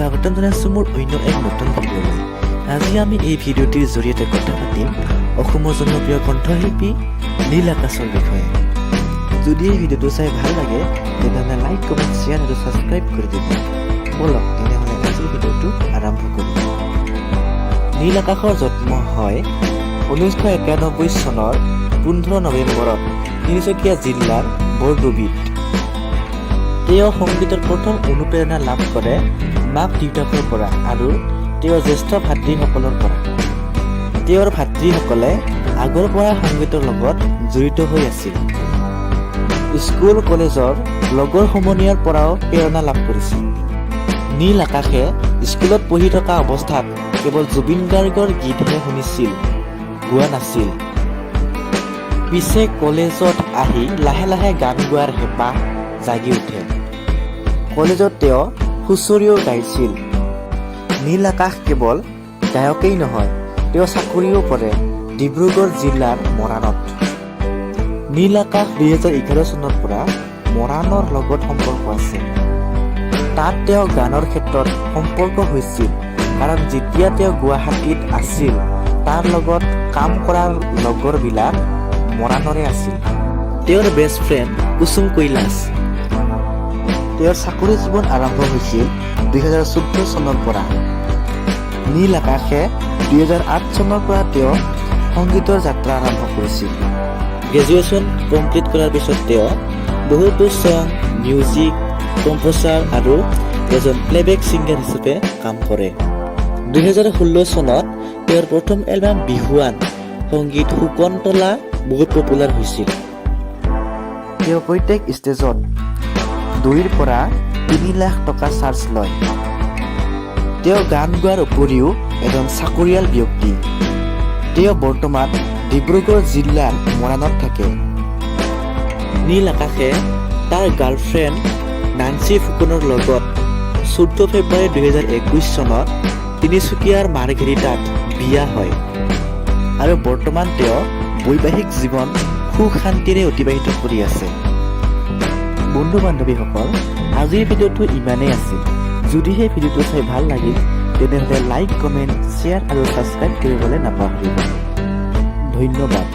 স্বাগতম জনাইছোঁ মোৰ অন্য এক নতুন ভিডিঅ'লৈ। আজি আমি এই ভিডিঅ'টিৰ জৰিয়তে কথা পাতিম অসমৰ জনপ্ৰিয় কণ্ঠশিল্পী নীল আকাশৰ বিষয়ে। যদি এই ভিডিঅ'টো চাই ভাল লাগে তেনেহ'লে লাইক, কমেণ্ট, শ্বেয়াৰ আৰু ছাবস্ক্ৰাইব কৰি দিব। বলক তেনেহ'লে আজিৰ ভিডিঅ'টো আৰম্ভ কৰোঁ। নীল আকাশৰ জন্ম হয় 1991 চনৰ 15 নৱেম্বৰত তিনিচুকীয়া জিলাৰ বৰডুবিত। তেওঁ সংগীতৰ প্ৰথম অনুপ্ৰেৰণা লাভ কৰে মাক দেউতাকৰ পৰা আৰু তেওঁৰ জ্যেষ্ঠ ভাতৃসকলৰ পৰা। তেওঁৰ ভাতৃসকলে আগৰ পৰা সংগীতৰ লগত জড়িত হৈ আছিল। স্কুল কলেজৰ লগৰ সমনীয়াৰ পৰাও প্ৰেৰণা লাভ কৰিছিল। নীল আকাশে স্কুলত পঢ়ি থকা অৱস্থাত কেৱল জুবিন গাৰ্গৰ গীতহে শুনিছিল, গোৱা নাছিল। পিছে কলেজত আহি লাহে লাহে গান গোৱাৰ হেঁপাহ জাগি উঠে। কলেজত তেওঁ হুঁচৰিও গাইছিল। নীল আকাশ কেৱল গায়কেই নহয়, তেওঁ চাকৰিও কৰে ডিব্ৰুগড় জিলাৰ মৰাণত। নীল আকাশ 2011 চনৰ পৰা মৰাণৰ লগত সম্পৰ্ক আছে। তাত তেওঁ গানৰ ক্ষেত্ৰত সম্পৰ্ক হৈছিল কাৰণ যেতিয়া তেওঁ গুৱাহাটীত আছিল তাৰ লগত কাম কৰাৰ লগৰবিলাক মৰাণৰে আছিল। তেওঁৰ বেষ্ট ফ্ৰেণ্ড কুসুম কৈলাশ। তেওঁৰ চাকৰি জীৱন আৰম্ভ হৈছিল 2014 চনৰ পৰা। নীল আকাশে 2008 চনৰ পৰা তেওঁ সংগীতৰ যাত্ৰা আৰম্ভ কৰিছিল। গ্ৰেজুৱেশ্যন কমপ্লিট কৰাৰ পিছত তেওঁ বহুতো ছং, মিউজিক কম্প'জাৰ আৰু এজন প্লেবেক ছিংগাৰ হিচাপে কাম কৰে। 2016 চনত তেওঁৰ প্ৰথম এলবাম বিহুৱান সংগীত শকুন্তলা বহুত পপুলাৰ হৈছিল। তেওঁ প্ৰত্যেক ষ্টেজত 2 পৰা 3 লাখ টকা চাৰ্জ লয়। তেওঁ গান গোৱাৰ উপৰিও এজন চাকৰিয়াল ব্যক্তি। তেওঁ বৰ্তমান ডিব্ৰুগড় জিলাৰ মৰাণত থাকে। নীল আকাশে তাৰ গাৰ্লফ্ৰেণ্ড নান্সী ফুকনৰ লগত 14 ফেব্ৰুৱাৰী 2021 চনত তিনিচুকীয়াৰ মাৰ্ঘেৰিটাত বিয়া হয় আৰু বৰ্তমান তেওঁ বৈবাহিক জীৱন সুখ শান্তিৰে অতিবাহিত কৰি আছে। বন্ধু বান্ধৱীসকল, আজিৰ ভিডিঅ'টো ইমানেই আছিল। যদিহে ভিডিঅ'টো চাই ভাল লাগিল তেনেহ'লে লাইক, কমেণ্ট, শ্বেয়াৰ আৰু ছাবস্ক্ৰাইব কৰিবলৈ নাপাহৰিব। ধন্যবাদ।